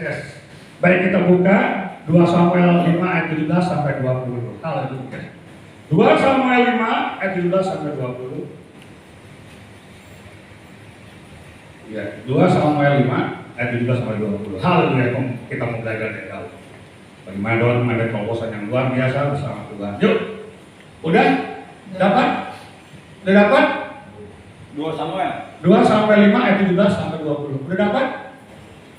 Yes. Baik, kita buka 2 Samuel 5 ayat 17 sampai 20. Haleluya. 2 Samuel 5 ayat 17 sampai 20. Ya, 2 Samuel 5 ayat 17 sampai 20. Haleluya, kita mau belajar dari dalam. Bagaimana Tuhan mengambil terobosan yang luar biasa bersama Tuhan. Yuk, udah? Dapat? Udah dapat? 2 Samuel 5 ayat 17 sampai 20. Udah dapat?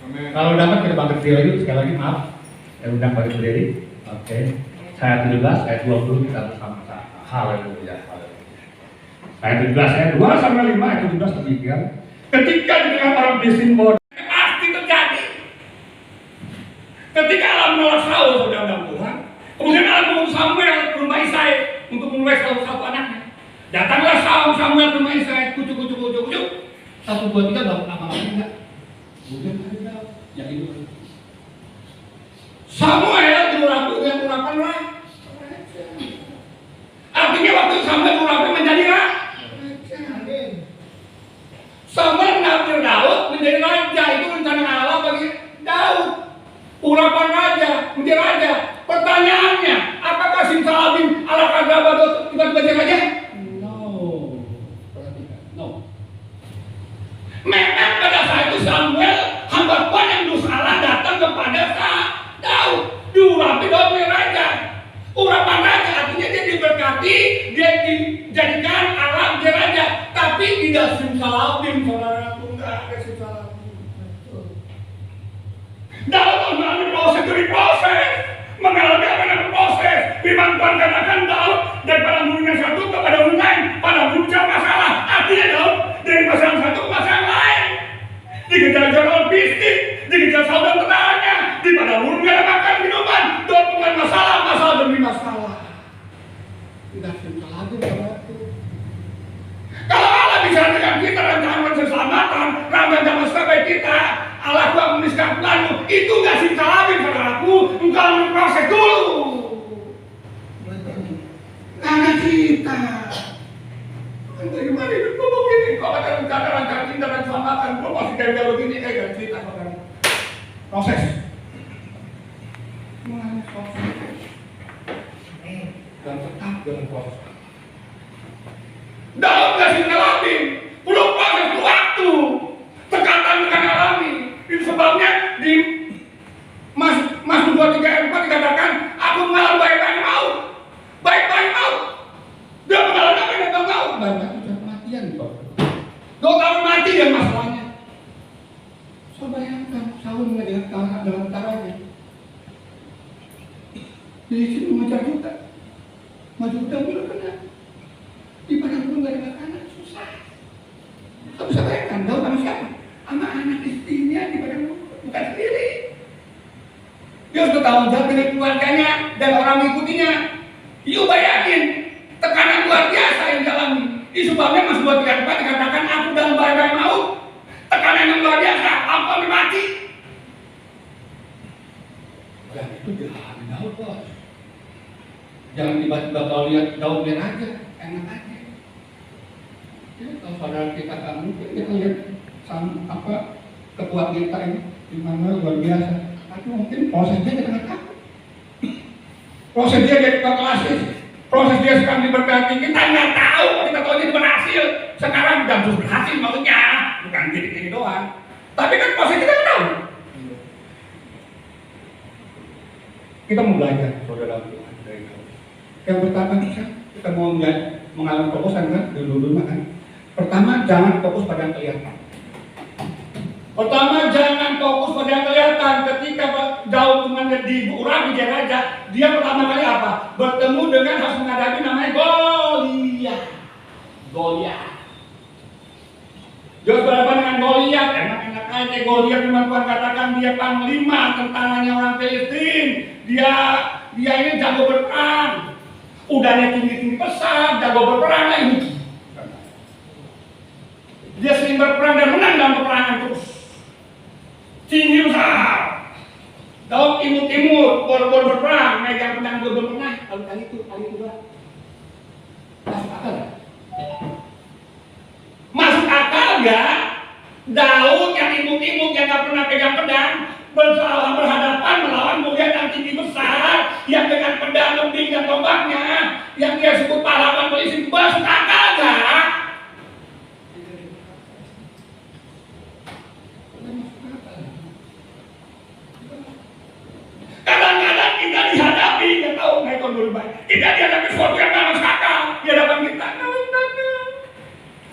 Amin. Kalau dapat kita bangkit berdiri yuk, sekali lagi maaf. Saya undang bangkit berdiri. Oke. Ayat 17 ayat 20 kita bersama-sama. Haleluya. Ayat 17 ayat 2 sampai 5 ayat 17 demikian. Ketika didengar orang bising bahwa pasti terjadi. Ketika Allah menolak Saul, saudara Tuhan, kemudian Allah mengutus Samuel ke rumah Isai untuk menulis satu anaknya. Datanglah Samuel ke rumah Isai, kucuk. 1, 2, 3 baru apa-apa enggak. Kemudian ada yang itu. Samuel diurapi dengan urapan raja. Artinya waktu Samuel diurapi menjadi raja. Samuel mengambil Daud menjadi raja. Itu rencana Allah bagi Daud. Urapan raja menjadi raja. Pertanyaannya, apakah simsalabim ala kagaba tiba-tiba jadi raja? No. Memang pada saat itu Samuel hamba Tuhan yang bersalah datang kepada Daud. Diurapi Daud menjadi raja. Urapan raja artinya dia diberkati, dia dijadikan Allah menjadi raja. Tapi tidak simsalabim, saudara, enggak ada simsalabim. Daud mengalami proses demi proses, mengalami apa namanya proses. Firman Tuhan katakan Daud daripada hubungan satu kepada hubungan lain, pada hubungan masalah. Artinya Daud dari masalah satu ke masalah lain. Dikejar-kejar oleh bisnis, dikejar saudara tetangganya, di pada hubungan makan minuman, Daud bukan masalah demi masalah. Tidak simsalabim, saudara. Kalau Allah bicara dengan kita rancangan keselamatan, rancangan sampai kita, Allah Tuhan menuliskan planu, itu nggak simsalabim, saudaraku. Engkau memproses dulu. Karena kita, bagaimana hidup kau begini? Kalau ada rencana rancangan cinta dan keselamatan, kau masih gagal begini, gak cerita, saudara. Proses. Mulai proses. Dan tetap dalam proses. Daud gak simsalabim, belum proses waktu, tekanan alami. Itu sebabnya di Mazmur 2:3-4 dikatakan, aku mengalami baik-baik maut. Dia mengalami apa yang datang maut? Banyak sudah kematian kok. Daud akan mati dan masalahnya. So bayangkan, Saul dengan tangan dalam caranya. Di sini mengejar juta mulai kena. Di padang gurun gak ada makanan, susah. Kau bisa bayangkan, Daud sama siapa? Sama anak istrinya di padang gurun, bukan sendiri. Dia sudah tanggung jawab dengan keluarganya dan orang mengikutinya. Yuk bayangin, tekanan luar biasa yang dialami. Sebabnya Mazmur 2:3-4 dikatakan, aku dalam bahaya maut. Tekanan yang luar biasa, aku akan mati. Dan itu dialami Daud, bos. Jangan tiba-tiba kau lihat Daud lihat aja, enak aja. Ya, kalau saudara kita tak mungkin kita lihat apa ketua kita ini di mana luar biasa. Tapi mungkin prosesnya kita nggak tahu. Proses dia jadi klasis, proses dia sekarang diberkati, kita nggak tahu. Kita tahu dia berhasil. Sekarang udah berhasil maksudnya, bukan gini-gini doang. Tapi kan proses kita nggak tahu. Kita mau belajar, saudara Tuhan dari Daud. Yang pertama kita mau mengalami fokusan kan, dulu kan. Pertama, jangan fokus pada yang kelihatan. Ketika Daud di Urapi dia raja, dia pertama kali apa? Bertemu dengan harus menghadapi namanya Goliat. Dia berhadapan dengan Goliat, enak-enak aja. Goliat memang Tuhan katakan dia panglima tentaranya orang Filistin. Dia ini jago berperang. Udahnya tinggi-tinggi besar, jago berperang ini. Dia sering berperang dan menang dalam peperangan terus. Tinggi besar. Daud imut-imut, bor-bor berperang, megang pedang dua pernah. Kali itu lah. Masuk akal gak? Daud yang imut-imut yang gak pernah pegang pedang, berhadapan melawan Goliat yang tinggi besar, yang dengan pedang, lembing dan tombaknya, yang dia sebut pahlawan berisi masuk akal gak? Kadang-kadang kita dihadapi, kita tahu naik kondor baik. Kita dihadapi sesuatu yang gak masuk akal di hadapan kita.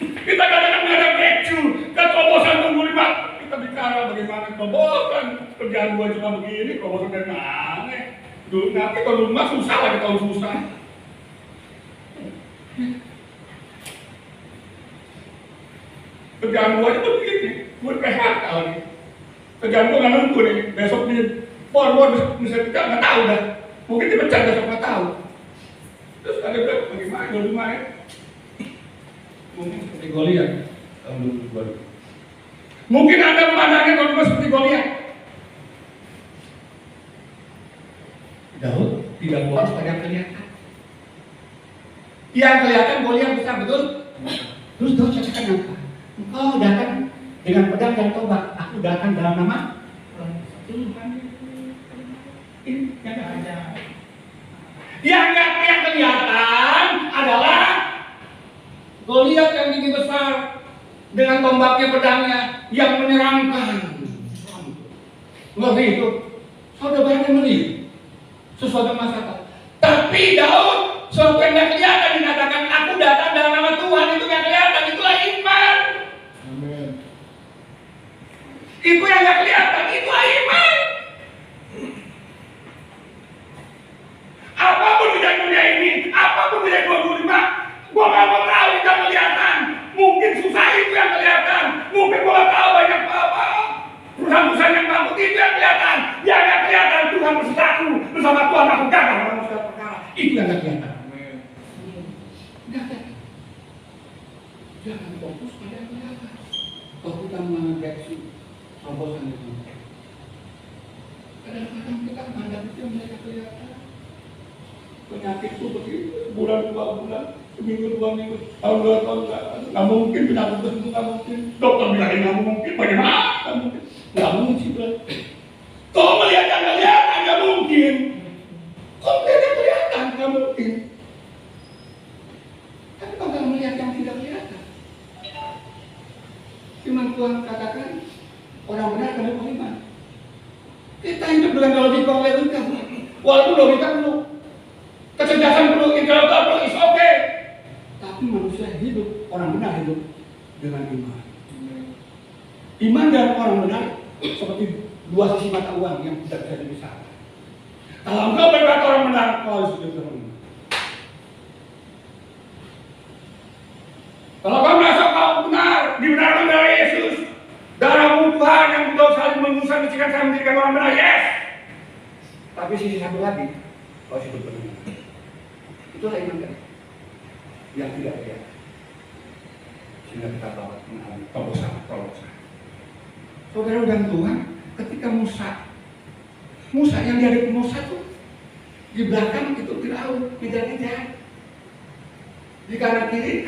Kita kadang-kadang menghadapi breakthrough, keterobosan menggulimat. Kita bicara bagaimana keterobosan. Kerjaan gua cuma begini, keterobosan dari mana? Dulu nanti kalau rumah susah lagi kalau susah. Kerjaan gua aja begini, gua PHK lagi. Kerjaan gua gak nentu nih, besok nih. Bor bisa tidak nggak tahu dah, mungkin dipecat besok nggak tahu. Terus ada bilang bagaimana di rumah ya? Mungkin seperti Goliat tahun 2002. Mungkin anda memandangnya kalau rumah seperti Goliat. Daud tidak fokus pada yang kelihatan. Yang kelihatan Goliat besar betul. Terus Daud katakan apa? Engkau datang dengan pedang dan tombak, aku datang dalam nama Tuhan. Yang kelihatan adalah Goliat yang tinggi besar dengan tombaknya, pedangnya yang menyeramkan. Ngeri itu, saudara banyak ngeri, sesuatu masalah. Tapi Daud, sesuatu yang tidak kelihatan dikatakan, aku datang dalam nama Tuhan, itu yang kelihatan, itulah iman. Amin. Itu yang tidak kelihatan, itulah iman. Apapun bidang dunia ini, apapun bidang 25, gua gak mau tahu itu yang kelihatan. Mungkin susah itu yang kelihatan. Mungkin gua gak tahu banyak apa. Perusahaan-perusahaan yang bangkrut itu yang kelihatan. Yang gak kelihatan Tuhan bersatu bersama Tuhan aku gagal dalam segala perkara. Itu yang gak kelihatan. Jangan fokus pada yang kelihatan. Kalau kita mengadopsi terobosan itu, kadang-kadang kita menghadapi itu yang mereka kelihatan. Penyakit itu begini, bulan 2 bulan, seminggu 2 minggu, tahun 2 tahun nggak mungkin penyakit itu nggak mungkin. Dokter bilang nggak mungkin, bagaimana? Nggak mungkin. Kau melihat yang kelihatan nggak mungkin. Kau melihat yang kelihatan nggak mungkin. Tapi kau nggak melihat yang tidak kelihatan. Firman Tuhan katakan orang benar akan beriman. Kita hidup dengan logika logika, walaupun logika perlu. Kecerdasan perlu, intelektual perlu, is okay. Tapi manusia hidup, orang benar hidup dengan iman. Iman dan orang benar seperti dua sisi mata uang yang tidak bisa dipisahkan. Kalau engkau berkata orang benar, kau harus hidup dengan iman. Kalau kau merasa kau benar, dibenarkan dari Yesus, darahmu Tuhan yang tidak saling mengusah mencikan saya menjadikan orang benar, yes. Tapi sisi satu lagi, kau harus hidup dengan iman. Itulah iman kita yang tidak kelihatan. Sehingga kita bawa mengalami terobosan. Saudara dan Tuhan, ketika Musa yang dihadapi Musa itu di belakang itu Firaun kejar-kejar, di kanan kiri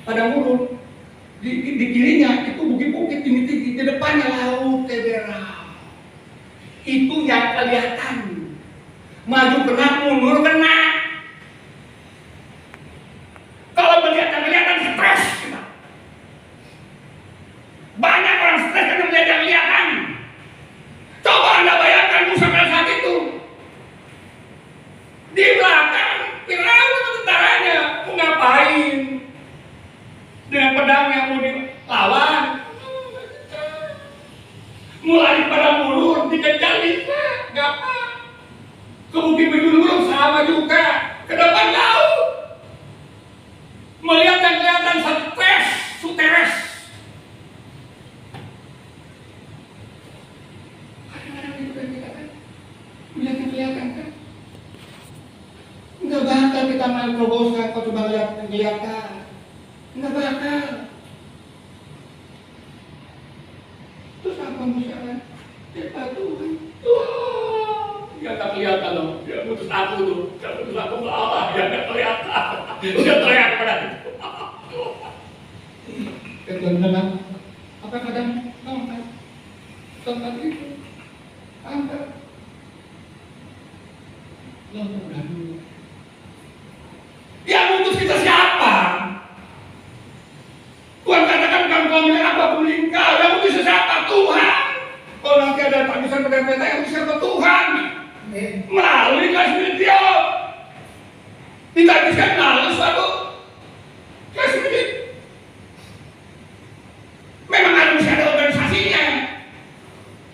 pada gurun, di kirinya itu bukit-bukit tinggi-tinggi, di depannya laut Teberau. Itu yang kelihatan. Maju kena, mundur kena. Kalau melihat yang kelihatan stres kita. Banyak orang stres karena melihat yang kelihatan. Coba Anda bayangkan Musa pada saat itu. Di belakang Firaun sama tentaranya mau ngapain? Dengan pedang yang mau dilawan. Mulai pada mulur dikejar bisa, nggak apa. Ke bukit Bidunurung sama juga, ke depan laut. Melihat yang kelihatan stres, suteres. Kadang-kadang itu kan kita kan melihat yang kelihatan kan. Enggak bakal kita main terobosan kalau cuma melihat yang kelihatan. Enggak bakal. Terus apa misalnya? Kita Tuhan. Dia tak kelihatan loh. Dia putus aku tuh. Dia putus aku ke Allah. Dia tak kelihatan. Dia teriak pada itu. Kadang-kadang apa kadang tempat itu urusan PDPT yang bisa ke Tuhan melalui kelas video. Tidak bisa melalui suatu kelas video. Memang harus ada organisasinya.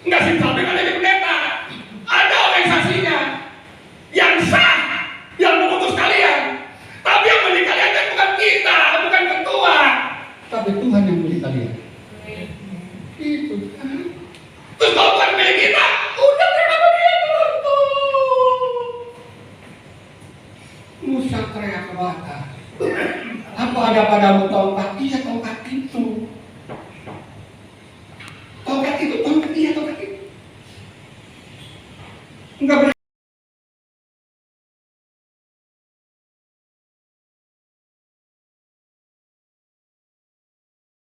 Enggak sih, tapi kan ada pendeta. Ada organisasinya yang sah, yang memutus kalian. Tapi yang memilih kalian kan bukan kita, bukan ketua, tapi Tuhan yang memilih kalian. Itu kan. Terus kalau Tuhan memilih kita, udah kenapa dia tuh? Musa teriak ke Bata. Apa ada padamu tongkat? Iya, tongkat itu. Tongkat itu, iya, tongkat itu. Enggak